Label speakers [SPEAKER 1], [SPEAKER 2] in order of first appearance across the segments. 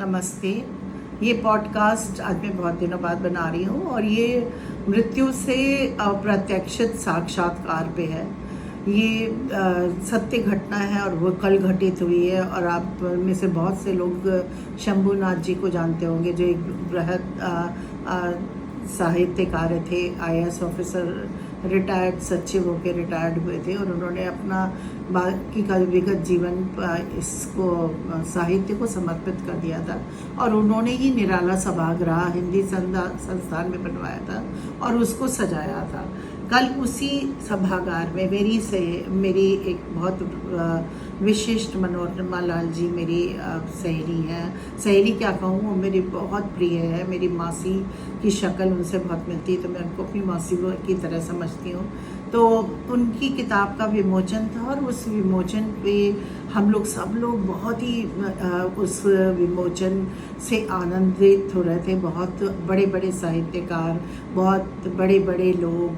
[SPEAKER 1] नमस्ते। ये पॉडकास्ट आज मैं बहुत दिनों बाद बना रही हूँ और ये मृत्यु से अप्रत्याशित साक्षात्कार पे है। ये सत्य घटना है और वो कल घटित हुई है। और आप में से बहुत से लोग शंभूनाथ जी को जानते होंगे, जो एक बृहद साहित्यकार थे, IAS ऑफिसर, रिटायर्ड सचिव होकर रिटायर्ड हुए थे। और उन्होंने अपना बाकी का विगत जीवन इसको साहित्य को समर्पित कर दिया था। और उन्होंने ही निराला सभागृह हिंदी संस्थान में बनवाया था और उसको सजाया था। कल उसी सभागार में मेरी एक बहुत विशिष्ट मनोरमा लाल जी मेरी सहेली हैं। सहेली क्या कहूँ, वो मेरी बहुत प्रिय है। मेरी मासी की शक्ल उनसे बहुत मिलती है, तो मैं उनको अपनी मासी की तरह समझती हूँ। तो उनकी किताब का विमोचन था और उस विमोचन पे सब लोग बहुत ही उस विमोचन से आनंदित हो रहे थे। बहुत बड़े बड़े साहित्यकार, बहुत बड़े बड़े लोग,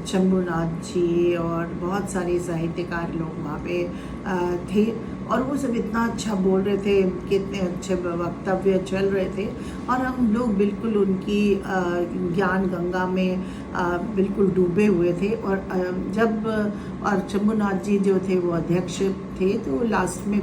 [SPEAKER 1] शंभूनाथ जी और बहुत सारे साहित्यकार लोग वहाँ पे थे। और वो सब इतना अच्छा बोल रहे थे, कितने अच्छे वक्तव्य चल रहे थे। और हम लोग बिल्कुल उनकी ज्ञान गंगा में बिल्कुल डूबे हुए थे। और शंभूनाथ जी जो थे वो अध्यक्ष थे, तो लास्ट में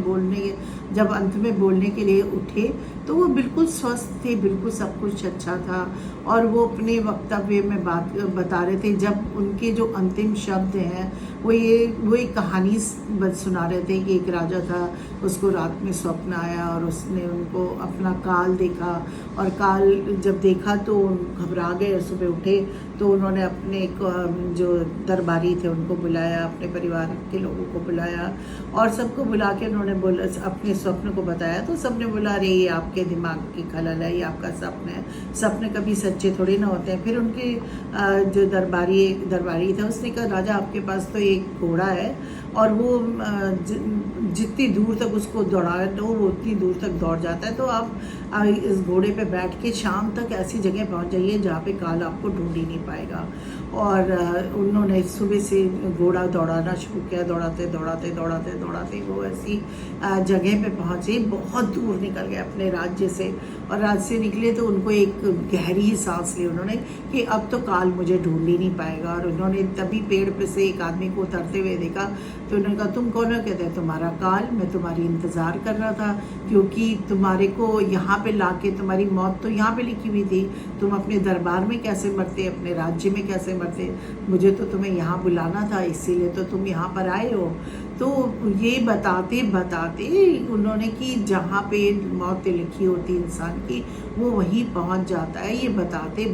[SPEAKER 1] जब अंत में बोलने के लिए उठे तो वो बिल्कुल स्वस्थ थे, बिल्कुल सब कुछ अच्छा था। और वो अपने वक्तव्य में बात बता रहे थे, जब उनके जो अंतिम शब्द हैं वो एक कहानी सुना रहे थे कि एक राजा था, उसको रात में स्वप्न आया और उसने उनको अपना काल देखा। और काल जब देखा तो घबरा गए, सुबह उठे तो उन्होंने अपने जो दरबारी थे उनको बुलाया, अपने परिवार के लोगों को बुलाया और सबको बुला के उन्होंने अपने स्वप्न को बताया। तो सबने बोला, अरे ये आपके दिमाग की खलल है, ये आपका सपना है, सपने कभी सच्चे थोड़ी ना होते हैं। फिर उनके जो दरबारी था उसने कहा, राजा आपके पास तो एक घोड़ा है और वो जितनी दूर तक उसको दौड़ा दो वो उतनी दूर तक दौड़ जाता है। तो आप इस घोड़े पे बैठ के शाम तक ऐसी जगह पहुंच जाइए जहाँ पे काल आपको ढूंढ ही नहीं पाएगा। और उन्होंने सुबह से घोड़ा दौड़ाना शुरू किया। दौड़ाते वो ऐसी जगह पे पहुँचे, बहुत दूर निकल गए अपने राज्य से। और राज्य से निकले तो उनको एक गहरी सांस ली उन्होंने कि अब तो काल मुझे ढूंढ ही नहीं पाएगा। और उन्होंने तभी पेड़ पे से एक आदमी को उतरते हुए देखा, तो उन्होंने कहा, तुम कौन हो? कहते हैं, तुम्हारा काल, मैं तुम्हारी इंतज़ार कर रहा था, क्योंकि तुम्हारे को यहाँ पे लाके तुम्हारी मौत तो यहाँ पे लिखी हुई थी, तुम अपने दरबार में कैसे मरते, अपने राज्य में कैसे मरते, मुझे तो तुम्हें यहाँ बुलाना था, इसीलिए तो तुम यहाँ पर आए हो। तो ये बताते उन्होंने कि जहाँ पे मौत लिखी होती इंसान की वो वहीं पहुँच जाता है। ये बताते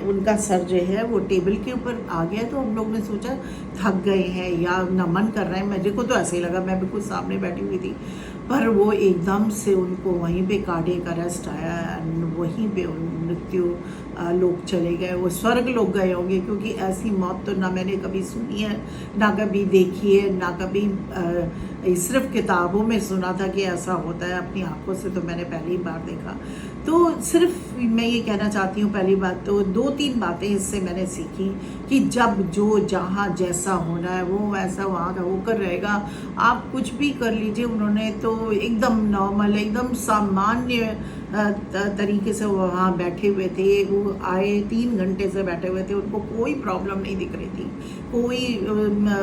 [SPEAKER 1] उनका सर जो है वो टेबल के ऊपर आ गया। तो हम लोग ने सोचा थक गए हैं या नमन कर रहे हैं, मेरे को तो ऐसे ही लगा, मैं बिल्कुल सामने बैठी हुई थी। पर वो एकदम से उनको वहीं पे कार्डियक अरेस्ट आया एंड वहीं पे मृत्यु लोग चले गए। वो स्वर्ग लोग गए होंगे, क्योंकि ऐसी मौत तो ना मैंने कभी सुनी है, ना कभी देखी है, ना कभी सिर्फ किताबों में सुना था कि ऐसा होता है। अपनी आंखों से तो मैंने पहली बार देखा। तो सिर्फ मैं ये कहना चाहती हूँ, पहली बात तो 2-3 बातें इससे मैंने सीखी कि जब जो जहाँ जैसा होना है वो वैसा वहाँ होकर रहेगा। आप कुछ भी कर लीजिए। उन्होंने तो एकदम नॉर्मल, एकदम सामान्य तरीके से वहाँ बैठे हुए थे। वो आए 3 घंटे से बैठे हुए थे, उनको कोई प्रॉब्लम नहीं दिख रही थी, कोई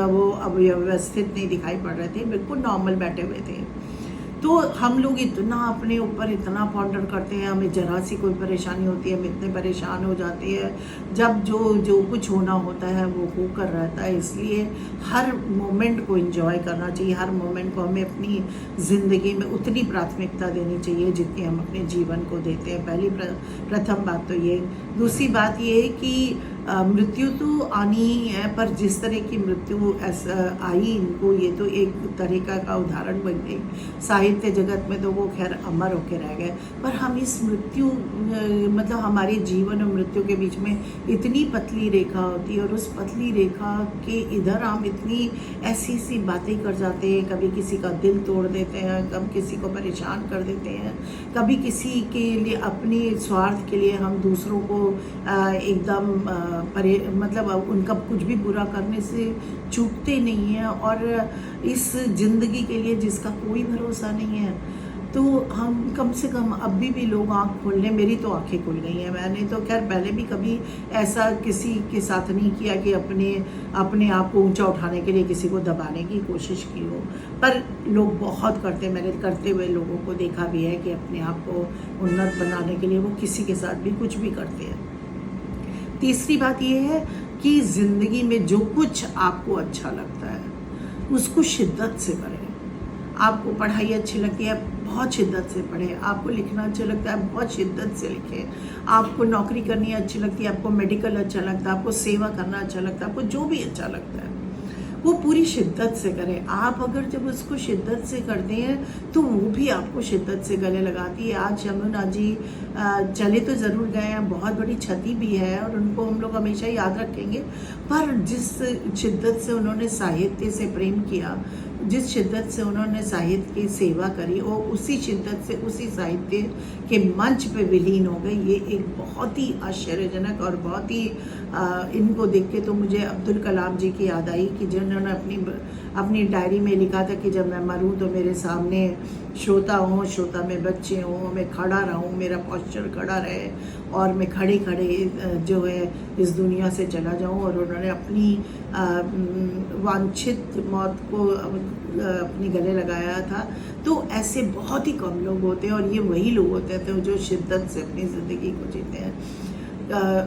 [SPEAKER 1] वो अव्यवस्थित नहीं दिखाई पड़ रहे थे, बिल्कुल नॉर्मल बैठे हुए थे। तो हम लोग इतना अपने ऊपर इतना पॉन्डर करते हैं, हमें जरा सी कोई परेशानी होती है हम इतने परेशान हो जाते हैं। जब जो कुछ होना होता है वो होकर रहता है। इसलिए हर मोमेंट को एंजॉय करना चाहिए, हर मोमेंट को हमें अपनी ज़िंदगी में उतनी प्राथमिकता देनी चाहिए जितनी हम अपने जीवन को देते हैं। प्रथम बात तो ये। दूसरी बात ये है कि मृत्यु तो आनी ही है, पर जिस तरह की मृत्यु आई इनको, ये तो एक तरीका का उदाहरण बन गई। साहित्य जगत में तो वो खैर अमर होके रह गए, पर हम इस मृत्यु मतलब हमारे जीवन और मृत्यु के बीच में इतनी पतली रेखा होती है, और उस पतली रेखा के इधर हम इतनी ऐसी बातें कर जाते हैं। कभी किसी का दिल तोड़ देते हैं, कभी किसी को परेशान कर देते हैं, कभी किसी के लिए अपने स्वार्थ के लिए हम दूसरों को एकदम मतलब अब उनका कुछ भी बुरा करने से चूकते नहीं हैं, और इस ज़िंदगी के लिए जिसका कोई भरोसा नहीं है, तो हम कम से कम अभी भी लोग आँख खोल लें। मेरी तो आँखें खुल गई हैं। मैंने तो खैर पहले भी कभी ऐसा किसी के साथ नहीं किया कि अपने आप को ऊंचा उठाने के लिए किसी को दबाने की कोशिश की हो, पर लोग बहुत करते हैं। मैंने करते हुए लोगों को देखा भी है कि अपने आप को उन्नत बनाने के लिए वो किसी के साथ भी कुछ भी करते हैं। तीसरी बात ये है कि ज़िंदगी में जो कुछ आपको अच्छा लगता है उसको शिद्दत से करें। आपको पढ़ाई अच्छी लगती है, बहुत शिद्दत से पढ़ें। आपको लिखना अच्छा लगता है, बहुत शिद्दत से लिखें। आपको नौकरी करनी अच्छी लगती है, आपको मेडिकल अच्छा लगता है, आपको सेवा करना अच्छा लगता है, आपको जो भी अच्छा लगता है वो पूरी शिद्दत से करें। आप अगर जब उसको शिद्दत से करते हैं तो वो भी आपको शिद्दत से गले लगाती है। आज यमुना जी चले तो ज़रूर गए हैं, बहुत बड़ी क्षति भी है और उनको हम लोग हमेशा याद रखेंगे, पर जिस शिद्दत से उन्होंने साहित्य से प्रेम किया, जिस शिद्दत से उन्होंने साहित्य की सेवा करी, और उसी शिद्दत से उसी साहित्य के मंच पे विलीन हो गए। ये एक बहुत ही आश्चर्यजनक और बहुत ही इनको देख के तो मुझे अब्दुल कलाम जी की याद आई कि जिन्होंने अपनी डायरी में लिखा था कि जब मैं मरूं तो मेरे सामने श्रोता हों, श्रोता में बच्चे हों, मैं खड़ा रहूं, मेरा पॉस्चर खड़ा रहे और मैं खड़े खड़े जो है इस दुनिया से चला जाऊं। और उन्होंने अपनी वांछित मौत को अपने गले लगाया था। तो ऐसे बहुत ही कम लोग होते हैं, और ये वही लोग होते हैं जो शिद्दत से अपनी ज़िंदगी को जीते हैं।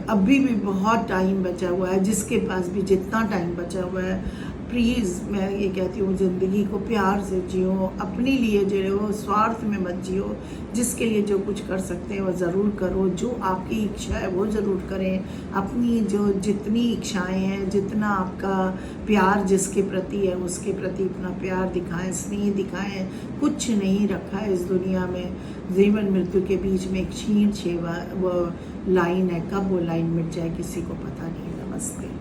[SPEAKER 1] अभी भी बहुत टाइम बचा हुआ है, जिसके पास भी जितना टाइम बचा हुआ है, प्लीज़ मैं ये कहती हूँ ज़िंदगी को प्यार से जियो, अपने लिए जियो, स्वार्थ में मत जियो। जिसके लिए जो कुछ कर सकते हैं वो ज़रूर करो, जो आपकी इच्छा है वो ज़रूर करें। अपनी जो जितनी इच्छाएं हैं, जितना आपका प्यार जिसके प्रति है उसके प्रति अपना प्यार दिखाएं, स्नेह दिखाएं। कुछ नहीं रखा है इस दुनिया में, जीवन मृत्यु के बीच में एक क्षीण छेवा वो लाइन है, कब वो लाइन मिट जाए किसी को पता नहीं। नमस्ते।